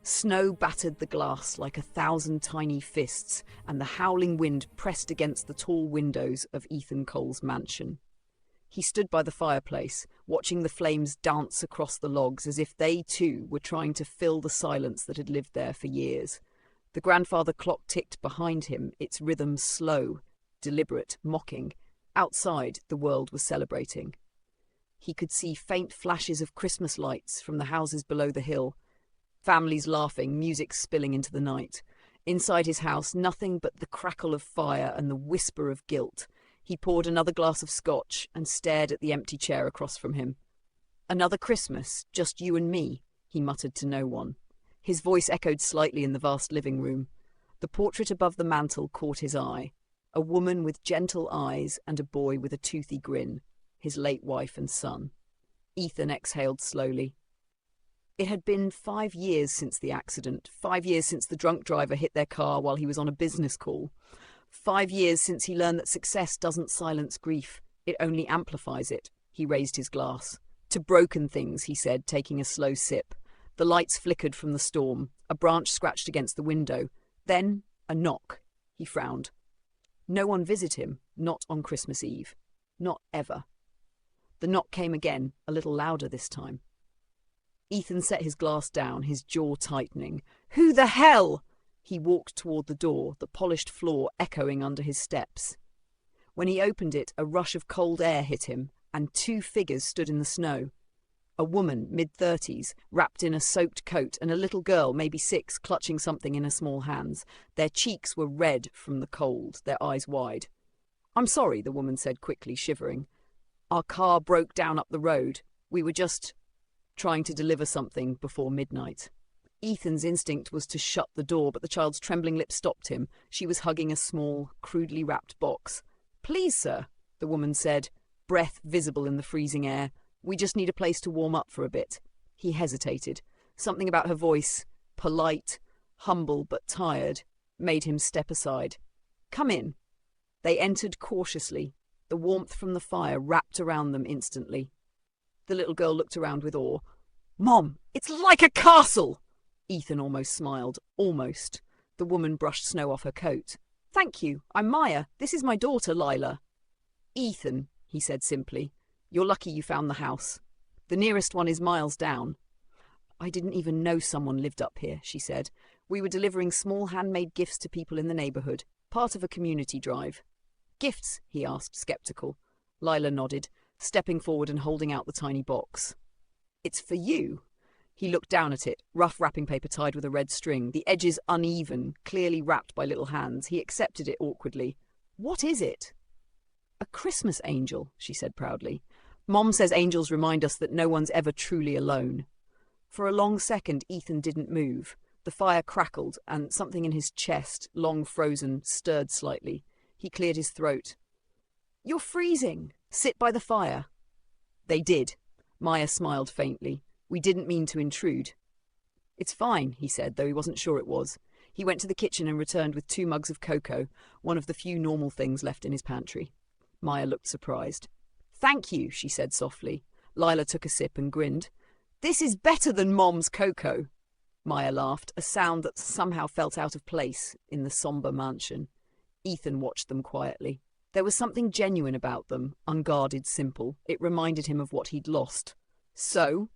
Snow battered the glass like 1,000 tiny fists, and the howling wind pressed against the tall windows of Ethan Cole's mansion. He stood by the fireplace, watching the flames dance across the logs as if they too were trying to fill the silence that had lived there for years. The grandfather clock ticked behind him, its rhythm slow, deliberate, mocking. Outside, the world was celebrating. He could see faint flashes of Christmas lights from the houses below the hill, families laughing, music spilling into the night. Inside his house, nothing but the crackle of fire and the whisper of guilt. He poured another glass of scotch and stared at the empty chair across from him. "Another Christmas, just you and me," he muttered to no one. His voice echoed slightly in the vast living room. The portrait above the mantel caught his eye. A woman with gentle eyes and a boy with a toothy grin. His late wife and son. Ethan exhaled slowly. It had been 5 years since the accident, 5 years since the drunk driver hit their car while he was on a business call. 5 years since he learned that success doesn't silence grief, it only amplifies it. He raised his glass. "To broken things," he said, taking a slow sip. The lights flickered from the storm. A branch scratched against the window. Then a knock. He frowned. No one visited him, not on Christmas Eve. Not ever. The knock came again, a little louder this time. Ethan set his glass down, his jaw tightening. "Who the hell?" He walked toward the door, the polished floor echoing under his steps. When he opened it, a rush of cold air hit him, and 2 figures stood in the snow. A woman, mid-30s, wrapped in a soaked coat, and a little girl, maybe 6, clutching something in her small hands. Their cheeks were red from the cold, their eyes wide. "I'm sorry," the woman said quickly, shivering. "Our car broke down up the road. We were just trying to deliver something before midnight." Ethan's instinct was to shut the door, but the child's trembling lips stopped him. She was hugging a small, crudely wrapped box. "Please, sir," the woman said, breath visible in the freezing air. "We just need a place to warm up for a bit." He hesitated. Something about her voice, polite, humble but tired, made him step aside. "Come in." They entered cautiously. The warmth from the fire wrapped around them instantly. The little girl looked around with awe. "Mom, it's like a castle!" Ethan almost smiled. Almost. The woman brushed snow off her coat. "Thank you. I'm Maya. This is my daughter, Lila." "Ethan," he said simply. "You're lucky you found the house. The nearest one is miles down." "I didn't even know someone lived up here," she said. "We were delivering small handmade gifts to people in the neighborhood, part of a community drive." "Gifts?" he asked, skeptical. Lila nodded, stepping forward and holding out the tiny box. "It's for you." He looked down at it, rough wrapping paper tied with a red string, the edges uneven, clearly wrapped by little hands. He accepted it awkwardly. "What is it?" "A Christmas angel," she said proudly. "Mom says angels remind us that no one's ever truly alone." For a long second, Ethan didn't move. The fire crackled, and something in his chest, long frozen, stirred slightly. He cleared his throat. "You're freezing. Sit by the fire." They did. Maya smiled faintly. "We didn't mean to intrude." "It's fine," he said, though he wasn't sure it was. He went to the kitchen and returned with 2 mugs of cocoa, one of the few normal things left in his pantry. Maya looked surprised. "Thank you," she said softly. Lila took a sip and grinned. "This is better than Mom's cocoa." Maya laughed, a sound that somehow felt out of place in the somber mansion. Ethan watched them quietly. There was something genuine about them, unguarded, simple. It reminded him of what he'd lost. "So,"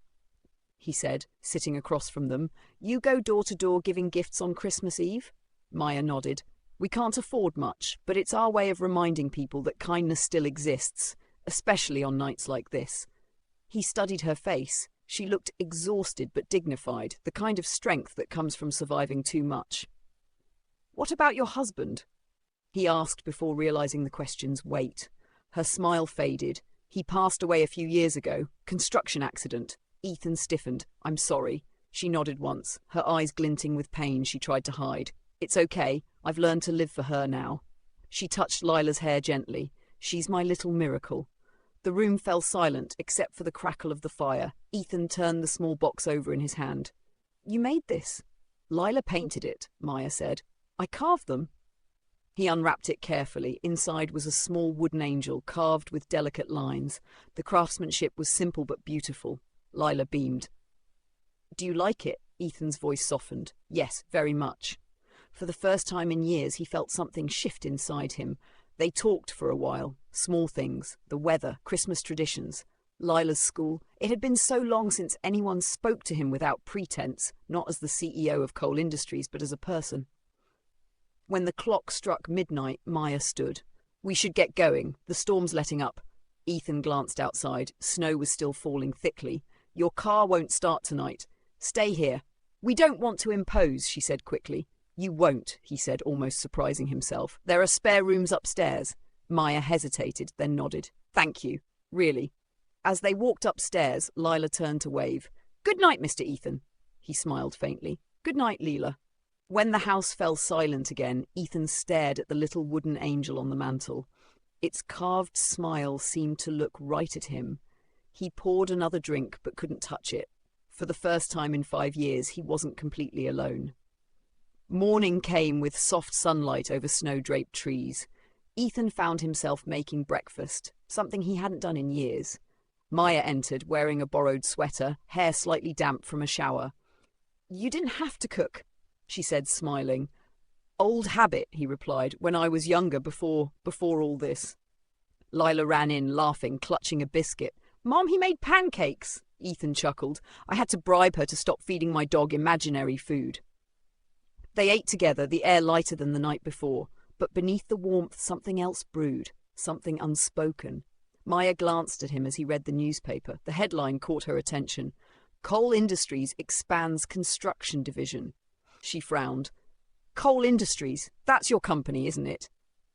he said, sitting across from them, "you go door to door giving gifts on Christmas Eve?" Maya nodded. "We can't afford much, but it's our way of reminding people that kindness still exists, especially on nights like this." He studied her face. She looked exhausted but dignified, the kind of strength that comes from surviving too much. "What about your husband?" he asked before realizing the question's weight. Her smile faded. "He passed away a few years ago. Construction accident." Ethan stiffened. "I'm sorry." She nodded once, her eyes glinting with pain she tried to hide. "It's okay. I've learned to live for her now." She touched Lila's hair gently. "She's my little miracle." The room fell silent except for the crackle of the fire. Ethan turned the small box over in his hand. "You made this?" "Lila painted it," Maya said. "I carved them." He unwrapped it carefully. Inside was a small wooden angel, carved with delicate lines. The craftsmanship was simple but beautiful. Lila beamed. "Do you like it?" Ethan's voice softened. Yes, very much. For the first time in years, he felt something shift inside him. They talked for a while. Small things, the weather, Christmas traditions, Lila's school. It had been so long since anyone spoke to him without pretense, not as the CEO of Coal Industries, but as a person. When the clock struck midnight, Maya stood. We should get going. The storm's letting up. Ethan glanced outside. Snow was still falling thickly. Your car won't start tonight. Stay here. We don't want to impose, she said quickly. You won't, he said, almost surprising himself. There are spare rooms upstairs. Maya hesitated, then nodded. Thank you. Really. As they walked upstairs, Lila turned to wave. Good night, Mr. Ethan. He smiled faintly. Good night, Leela. When the house fell silent again, Ethan stared at the little wooden angel on the mantel. Its carved smile seemed to look right at him. He poured another drink but couldn't touch it. For the first time in 5 years, he wasn't completely alone. Morning came with soft sunlight over snow-draped trees. Ethan found himself making breakfast, something he hadn't done in years. Maya entered, wearing a borrowed sweater, hair slightly damp from a shower. You didn't have to cook, she said, smiling. Old habit, he replied, when I was younger, before all this. Lila ran in, laughing, clutching a biscuit. Mom, he made pancakes, Ethan chuckled. I had to bribe her to stop feeding my dog imaginary food. They ate together, the air lighter than the night before, but beneath the warmth something else brewed, something unspoken. Maya glanced at him as he read the newspaper. The headline caught her attention. Coal Industries expands construction division. She frowned. Coal Industries, that's your company, isn't it?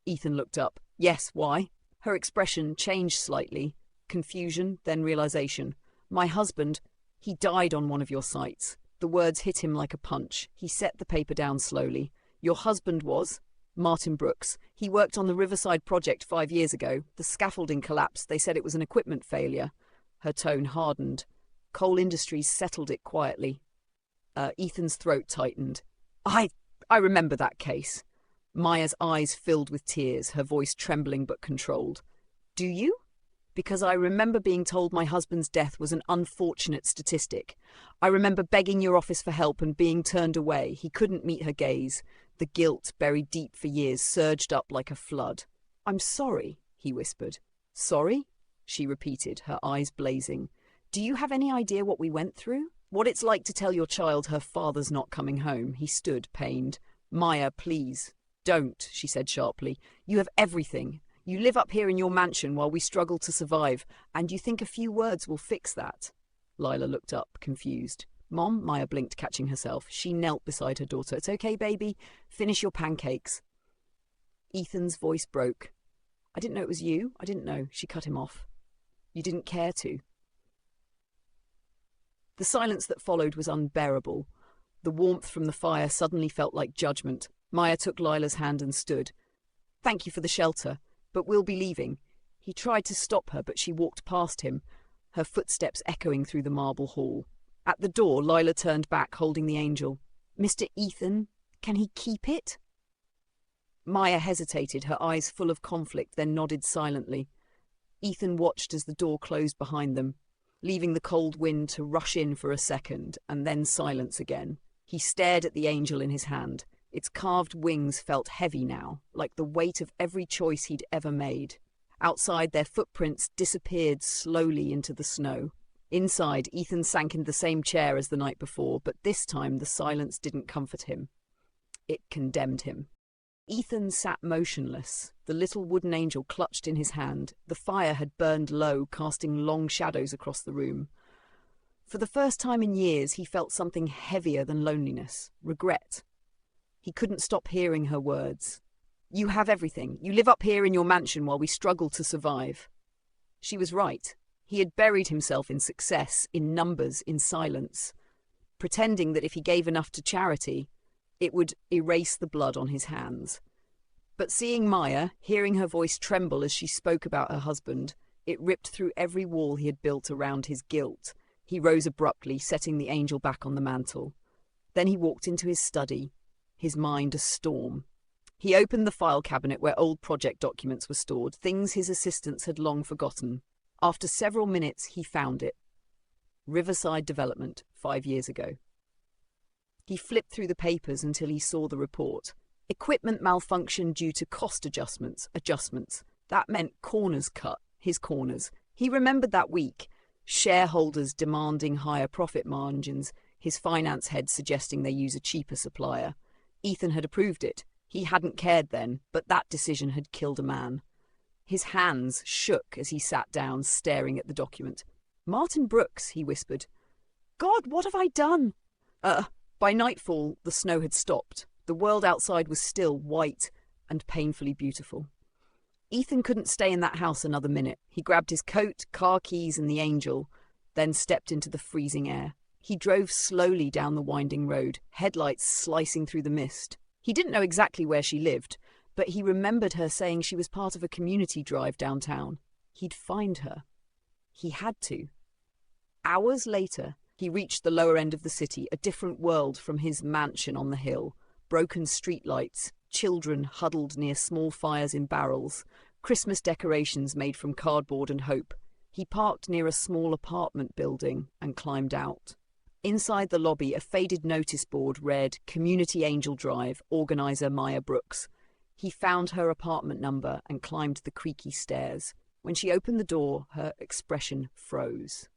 Ethan looked up. Yes, why? Her expression changed slightly. Confusion, then realization. My husband, he died on one of your sites. The words hit him like a punch. He set the paper down slowly. Your husband was? Martin Brooks. He worked on the Riverside project 5 years ago. The scaffolding collapsed. They said it was an equipment failure. Her tone hardened. Coal Industries settled it quietly. Ethan's throat tightened. I remember that case. Maya's eyes filled with tears, her voice trembling but controlled. Do you? Because I remember being told my husband's death was an unfortunate statistic. I remember begging your office for help and being turned away. He couldn't meet her gaze. The guilt, buried deep for years, surged up like a flood. I'm sorry, he whispered. Sorry? She repeated, her eyes blazing. Do you have any idea what we went through? What it's like to tell your child her father's not coming home? He stood, pained. Maya, please. Don't, she said sharply. You have everything. You live up here in your mansion while we struggle to survive, and you think a few words will fix that? Lila looked up, confused. Mom, Maya blinked, catching herself. She knelt beside her daughter. It's okay, baby. Finish your pancakes. Ethan's voice broke. I didn't know it was you. I didn't know. She cut him off. You didn't care to. The silence that followed was unbearable. The warmth from the fire suddenly felt like judgment. Maya took Lila's hand and stood. Thank you for the shelter. But we'll be leaving. He tried to stop her, but she walked past him, her footsteps echoing through the marble hall. At the door, Lila turned back, holding the angel. Mr. Ethan, can he keep it? Maya hesitated, her eyes full of conflict, then nodded silently. Ethan watched as the door closed behind them, leaving the cold wind to rush in for a second, and then silence again. He stared at the angel in his hand. Its carved wings felt heavy now, like the weight of every choice he'd ever made. Outside, their footprints disappeared slowly into the snow. Inside, Ethan sank into the same chair as the night before, but this time the silence didn't comfort him. It condemned him. Ethan sat motionless, the little wooden angel clutched in his hand. The fire had burned low, casting long shadows across the room. For the first time in years, he felt something heavier than loneliness, regret. He couldn't stop hearing her words. You have everything. You live up here in your mansion while we struggle to survive. She was right. He had buried himself in success, in numbers, in silence, pretending that if he gave enough to charity, it would erase the blood on his hands. But seeing Maya, hearing her voice tremble as she spoke about her husband, it ripped through every wall he had built around his guilt. He rose abruptly, setting the angel back on the mantel. Then he walked into his study, his mind a storm. He opened the file cabinet where old project documents were stored, things his assistants had long forgotten. After several minutes, he found it. Riverside Development, 5 years ago. He flipped through the papers until he saw the report. Equipment malfunction due to cost adjustments. That meant corners cut, his corners. He remembered that week. Shareholders demanding higher profit margins, his finance head suggesting they use a cheaper supplier. Ethan had approved it. He hadn't cared then, but that decision had killed a man. His hands shook as he sat down, staring at the document. "Martin Brooks," he whispered. "God, what have I done?" By nightfall, the snow had stopped. The world outside was still white and painfully beautiful. Ethan couldn't stay in that house another minute. He grabbed his coat, car keys, and the Angel, then stepped into the freezing air. He drove slowly down the winding road, headlights slicing through the mist. He didn't know exactly where she lived, but he remembered her saying she was part of a community drive downtown. He'd find her. He had to. Hours later, he reached the lower end of the city, a different world from his mansion on the hill. Broken streetlights, children huddled near small fires in barrels, Christmas decorations made from cardboard and hope. He parked near a small apartment building and climbed out. Inside the lobby, a faded notice board read, "Community Angel Drive, organizer Maya Brooks." He found her apartment number and climbed the creaky stairs. When she opened the door, her expression froze.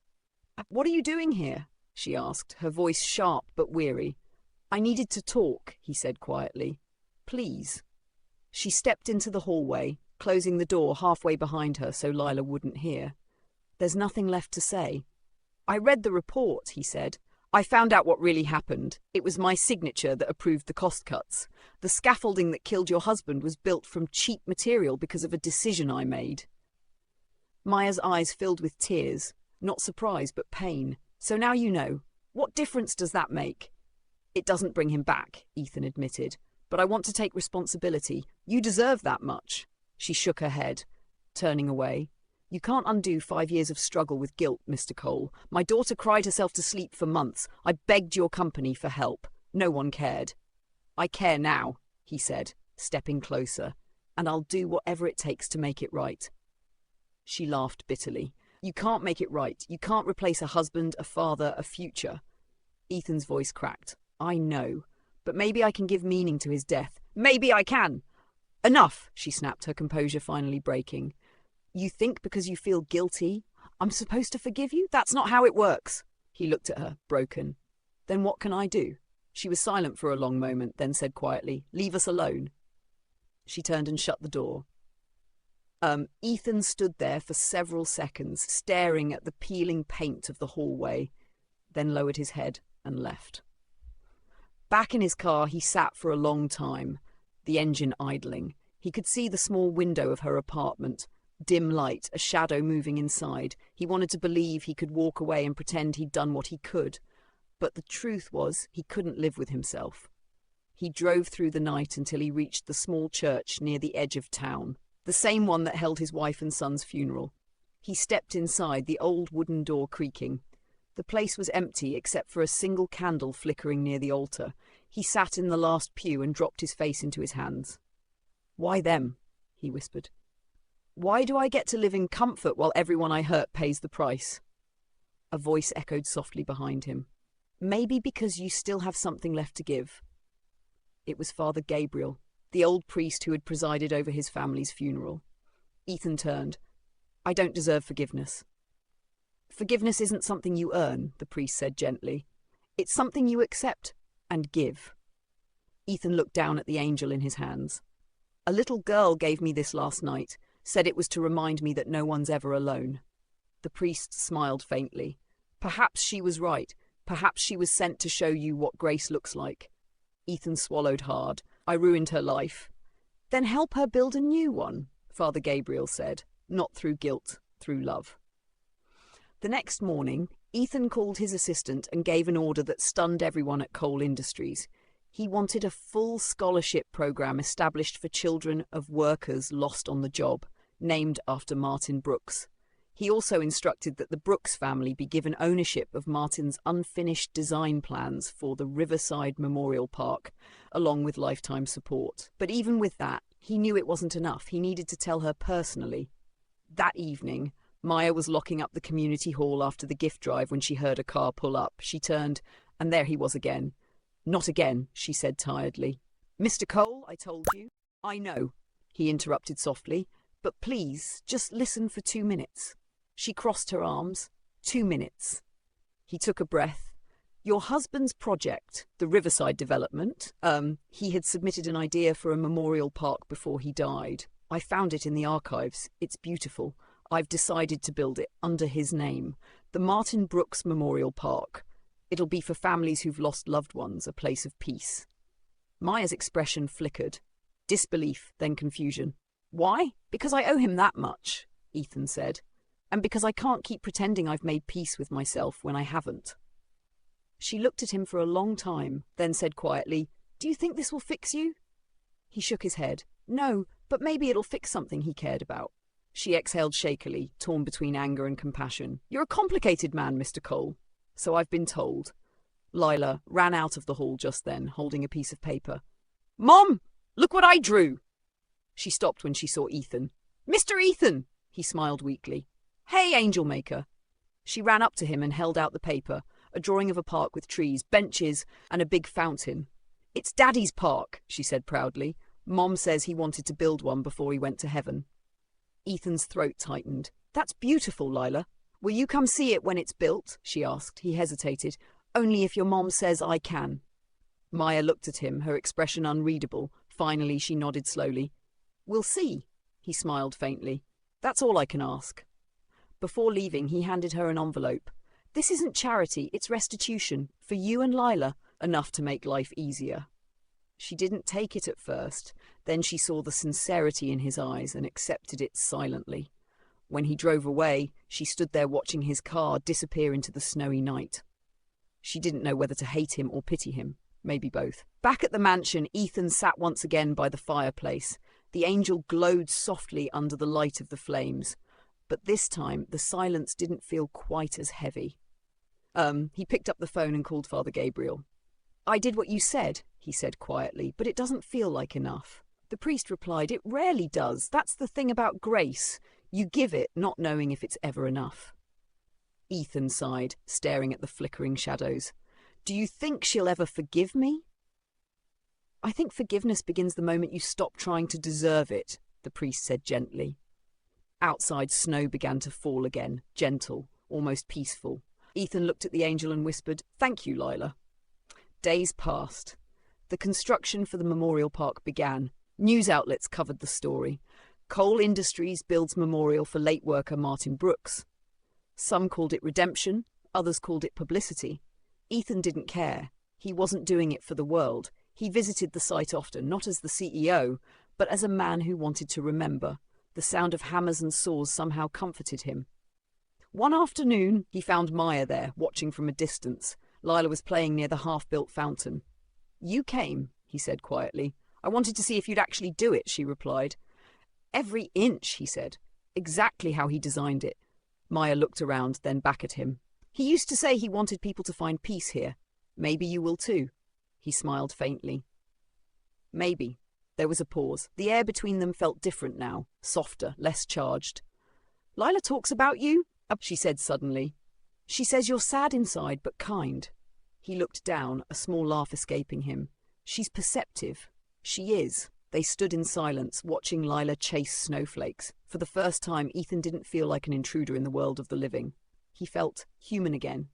"What are you doing here?" she asked, her voice sharp but weary. "I needed to talk," he said quietly. "Please." She stepped into the hallway, closing the door halfway behind her so Lila wouldn't hear. "There's nothing left to say." "I read the report," he said. "I found out what really happened. It was my signature that approved the cost cuts. The scaffolding that killed your husband was built from cheap material because of a decision I made." Maya's eyes filled with tears, not surprise but pain. "So now you know. What difference does that make?" "It doesn't bring him back," Ethan admitted. "But I want to take responsibility. You deserve that much." She shook her head, turning away. "You can't undo 5 years of struggle with guilt, Mr. Cole. My daughter cried herself to sleep for months. I begged your company for help. No one cared." "I care now," he said, stepping closer, "and I'll do whatever it takes to make it right." She laughed bitterly. "You can't make it right. You can't replace a husband, a father, a future." Ethan's voice cracked. "I know. But maybe I can give meaning to his death. Maybe I can!" "Enough!" she snapped, her composure finally breaking. "You think because you feel guilty, I'm supposed to forgive you? That's not how it works." He looked at her, broken. "Then what can I do?" She was silent for a long moment, then said quietly, "Leave us alone." She turned and shut the door. Ethan stood there for several seconds, staring at the peeling paint of the hallway, then lowered his head and left. Back in his car, he sat for a long time, the engine idling. He could see the small window of her apartment, dim light, a shadow moving inside. He wanted to believe he could walk away and pretend he'd done what he could. But the truth was, he couldn't live with himself. He drove through the night until he reached the small church near the edge of town, the same one that held his wife and son's funeral. He stepped inside, the old wooden door creaking. The place was empty except for a single candle flickering near the altar. He sat in the last pew and dropped his face into his hands. "Why them?" he whispered. "Why do I get to live in comfort while everyone I hurt pays the price?" A voice echoed softly behind him. "Maybe because you still have something left to give." It was Father Gabriel, the old priest who had presided over his family's funeral. Ethan turned. "I don't deserve forgiveness." "Forgiveness isn't something you earn," the priest said gently. "It's something you accept and give." Ethan looked down at the angel in his hands. "A little girl gave me this last night, said it was to remind me that no one's ever alone." The priest smiled faintly. "Perhaps she was right. Perhaps she was sent to show you what grace looks like." Ethan swallowed hard. "I ruined her life." "Then help her build a new one," Father Gabriel said. "Not through guilt, through love." The next morning, Ethan called his assistant and gave an order that stunned everyone at Cole Industries. He wanted a full scholarship program established for children of workers lost on the job, named after Martin Brooks. He also instructed that the Brooks family be given ownership of Martin's unfinished design plans for the Riverside Memorial Park, along with lifetime support. But even with that, he knew it wasn't enough. He needed to tell her personally. That evening, Maya was locking up the community hall after the gift drive when she heard a car pull up. She turned, and there he was again. Not again, she said tiredly. Mr. Cole, I told you. I know, he interrupted softly, but please, just listen for 2 minutes. She crossed her arms. 2 minutes. He took a breath. Your husband's project, the Riverside development, he had submitted an idea for a memorial park before he died. I found it in the archives. It's beautiful. I've decided to build it under his name. The Martin Brooks Memorial Park. It'll be for families who've lost loved ones, a place of peace. Maya's expression flickered. Disbelief, then confusion. Why? Because I owe him that much, Ethan said. And because I can't keep pretending I've made peace with myself when I haven't. She looked at him for a long time, then said quietly, Do you think this will fix you? He shook his head. No, but maybe it'll fix something he cared about. She exhaled shakily, torn between anger and compassion. You're a complicated man, Mr. Cole. So I've been told. Lila ran out of the hall just then, holding a piece of paper. Mom, look what I drew! She stopped when she saw Ethan. Mr. Ethan! He smiled weakly. Hey, Angel Maker! She ran up to him and held out the paper, a drawing of a park with trees, benches, and a big fountain. It's Daddy's park, she said proudly. Mom says he wanted to build one before he went to heaven. Ethan's throat tightened. That's beautiful, Lila. Will you come see it when it's built? She asked. He hesitated. Only if your mom says I can. Maya looked at him, her expression unreadable. Finally, she nodded slowly. We'll see, he smiled faintly. That's all I can ask. Before leaving, he handed her an envelope. This isn't charity, it's restitution. For you and Lila, enough to make life easier. She didn't take it at first. Then she saw the sincerity in his eyes and accepted it silently. When he drove away, she stood there watching his car disappear into the snowy night. She didn't know whether to hate him or pity him. Maybe both. Back at the mansion, Ethan sat once again by the fireplace. The angel glowed softly under the light of the flames. But this time, the silence didn't feel quite as heavy. He picked up the phone and called Father Gabriel. I did what you said, he said quietly, but it doesn't feel like enough. The priest replied, It rarely does. That's the thing about grace. You give it, not knowing if it's ever enough. Ethan sighed, staring at the flickering shadows. Do you think she'll ever forgive me? I think forgiveness begins the moment you stop trying to deserve it, the priest said gently. Outside, snow began to fall again, gentle, almost peaceful. Ethan looked at the angel and whispered, Thank you, Lila. Days passed. The construction for the memorial park began. News outlets covered the story. Coal Industries builds memorial for late worker Martin Brooks. Some called it redemption, others called it publicity. Ethan didn't care. He wasn't doing it for the world. He visited the site often, not as the CEO, but as a man who wanted to remember. The sound of hammers and saws somehow comforted him. One afternoon, he found Maya there, watching from a distance. Lila was playing near the half-built fountain. You came, he said quietly. I wanted to see if you'd actually do it, she replied. Every inch, he said. Exactly how he designed it. Maya looked around, then back at him. He used to say he wanted people to find peace here. Maybe you will too. He smiled faintly. Maybe. There was a pause. The air between them felt different now, softer, less charged. Lila talks about you, she said suddenly. She says you're sad inside, but kind. He looked down, a small laugh escaping him. She's perceptive. She is. They stood in silence, watching Lila chase snowflakes. For the first time, Ethan didn't feel like an intruder in the world of the living. He felt human again.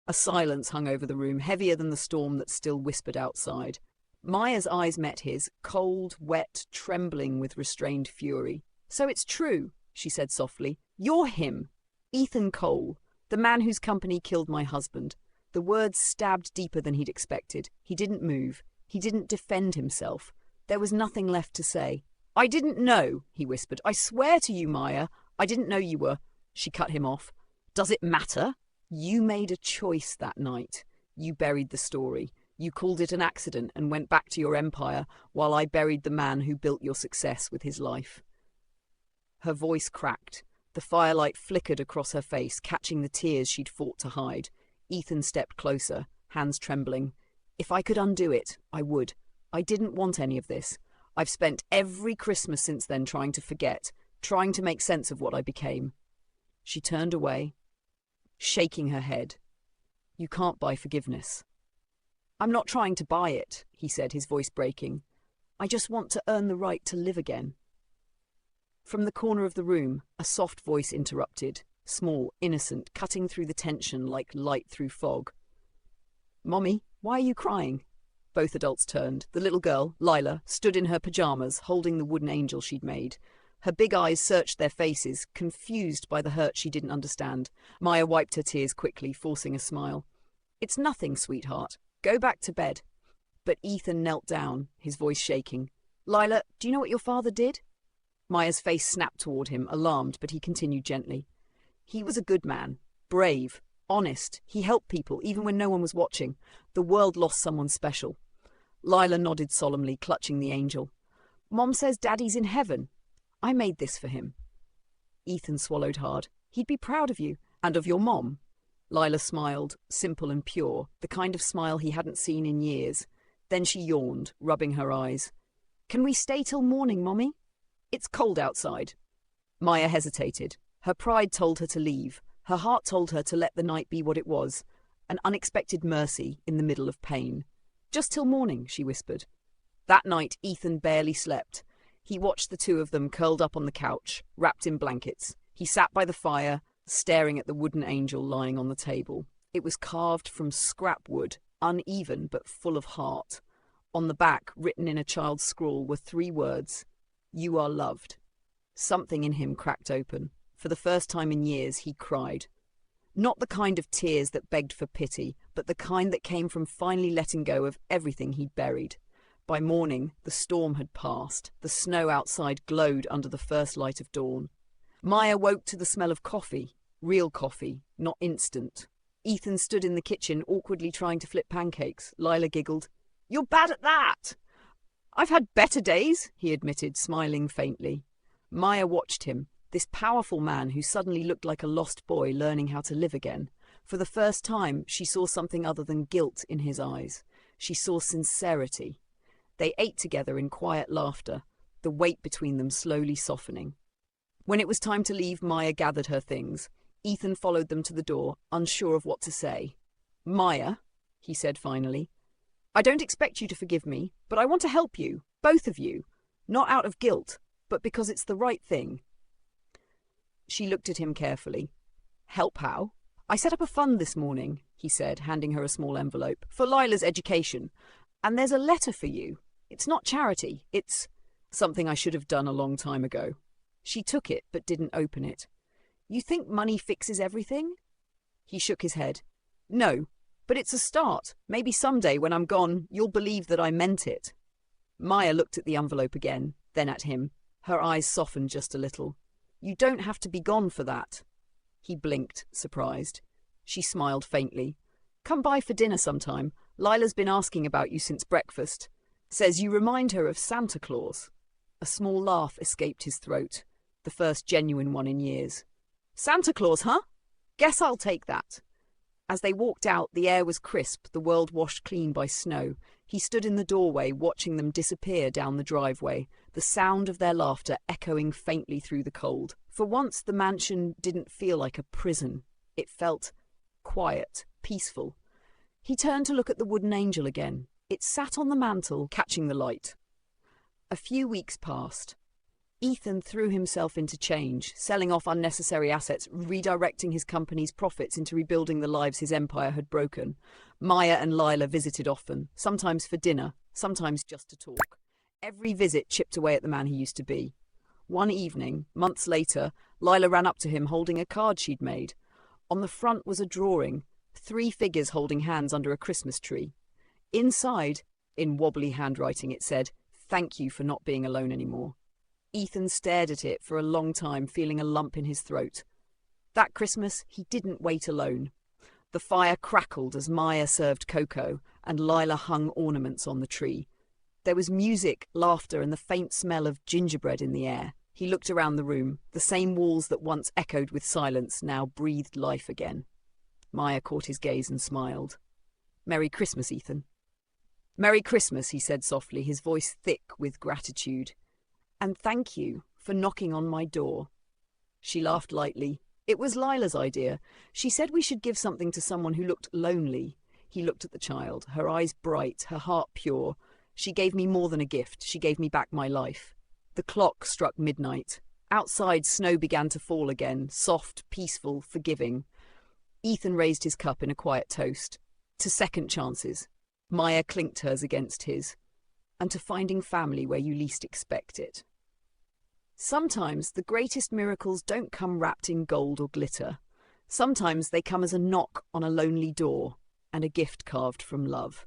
A silence hung over the room, heavier than the storm that still whispered outside. Maya's eyes met his, cold, wet, trembling with restrained fury. So it's true, she said softly. You're him. Ethan Cole, the man whose company killed my husband. The words stabbed deeper than he'd expected. He didn't move. He didn't defend himself. There was nothing left to say. I didn't know, he whispered. I swear to you, Maya, I didn't know you were. She cut him off. Does it matter? You made a choice that night. You buried the story. You called it an accident and went back to your empire while I buried the man who built your success with his life. Her voice cracked. The firelight flickered across her face, catching the tears she'd fought to hide. Ethan stepped closer, hands trembling. If I could undo it, I would. I didn't want any of this. I've spent every Christmas since then trying to forget, trying to make sense of what I became. She turned away, shaking her head. You can't buy forgiveness. I'm not trying to buy it, he said, his voice breaking. I just want to earn the right to live again. From the corner of the room, a soft voice interrupted, small, innocent, cutting through the tension like light through fog. Mommy, why are you crying? Both adults turned. The little girl, Lila, stood in her pajamas, holding the wooden angel she'd made. Her big eyes searched their faces, confused by the hurt she didn't understand. Maya wiped her tears quickly, forcing a smile. It's nothing, sweetheart. Go back to bed. But Ethan knelt down, his voice shaking. Lila, do you know what your father did? Maya's face snapped toward him, alarmed, but he continued gently. He was a good man, brave, honest. He helped people, even when no one was watching. The world lost someone special. Lila nodded solemnly, clutching the angel. Mom says Daddy's in heaven. I made this for him. Ethan swallowed hard. He'd be proud of you, and of your mom. Lila smiled, simple and pure, the kind of smile he hadn't seen in years. Then she yawned, rubbing her eyes. Can we stay till morning, Mommy? It's cold outside. Maya hesitated. Her pride told her to leave. Her heart told her to let the night be what it was, an unexpected mercy in the middle of pain. Just till morning, she whispered. That night, Ethan barely slept. He watched the two of them curled up on the couch, wrapped in blankets. He sat by the fire, staring at the wooden angel lying on the table. It was carved from scrap wood, uneven but full of heart. On the back, written in a child's scrawl, were 3 words. You are loved. Something in him cracked open. For the first time in years, he cried. Not the kind of tears that begged for pity, but the kind that came from finally letting go of everything he'd buried. By morning, the storm had passed. The snow outside glowed under the first light of dawn. Maya woke to the smell of coffee. Real coffee, not instant. Ethan stood in the kitchen, awkwardly trying to flip pancakes. Lila giggled. You're bad at that! I've had better days, he admitted, smiling faintly. Maya watched him, this powerful man who suddenly looked like a lost boy learning how to live again. For the first time, she saw something other than guilt in his eyes. She saw sincerity. They ate together in quiet laughter, the weight between them slowly softening. When it was time to leave, Maya gathered her things. Ethan followed them to the door, unsure of what to say. Maya, he said finally, I don't expect you to forgive me, but I want to help you, both of you. Not out of guilt, but because it's the right thing. She looked at him carefully. Help how? I set up a fund this morning, he said, handing her a small envelope, for Lila's education. And there's a letter for you. It's not charity. It's something I should have done a long time ago. She took it, but didn't open it. You think money fixes everything? He shook his head. No, but it's a start. Maybe someday when I'm gone, you'll believe that I meant it. Maya looked at the envelope again, then at him. Her eyes softened just a little. You don't have to be gone for that. He blinked, surprised. She smiled faintly. Come by for dinner sometime. Lila's been asking about you since breakfast. Says you remind her of Santa Claus. A small laugh escaped his throat, the first genuine one in years. Santa Claus, huh? Guess I'll take that. As they walked out, the air was crisp, the world washed clean by snow. He stood in the doorway, watching them disappear down the driveway, the sound of their laughter echoing faintly through the cold. For once, the mansion didn't feel like a prison. It felt quiet, peaceful. He turned to look at the wooden angel again. It sat on the mantel, catching the light. A few weeks passed. Ethan threw himself into change, selling off unnecessary assets, redirecting his company's profits into rebuilding the lives his empire had broken. Maya and Lila visited often, sometimes for dinner, sometimes just to talk. Every visit chipped away at the man he used to be. One evening, months later, Lila ran up to him holding a card she'd made. On the front was a drawing, 3 figures holding hands under a Christmas tree. Inside, in wobbly handwriting, it said, "Thank you for not being alone anymore." Ethan stared at it for a long time, feeling a lump in his throat. That Christmas, he didn't wait alone. The fire crackled as Maya served cocoa, and Lila hung ornaments on the tree. There was music, laughter, and the faint smell of gingerbread in the air. He looked around the room. The same walls that once echoed with silence now breathed life again. Maya caught his gaze and smiled. "Merry Christmas, Ethan." "Merry Christmas," he said softly, his voice thick with gratitude. "And thank you for knocking on my door." She laughed lightly. It was Lila's idea. She said we should give something to someone who looked lonely. He looked at the child, her eyes bright, her heart pure. She gave me more than a gift. She gave me back my life. The clock struck midnight. Outside, snow began to fall again, soft, peaceful, forgiving. Ethan raised his cup in a quiet toast. To second chances. Maya clinked hers against his. And to finding family where you least expect it. Sometimes the greatest miracles don't come wrapped in gold or glitter. Sometimes they come as a knock on a lonely door and a gift carved from love.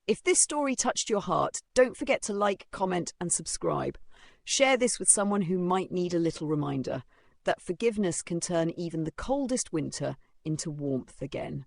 If this story touched your heart, don't forget to like, comment, and subscribe. Share this with someone who might need a little reminder that forgiveness can turn even the coldest winter into warmth again.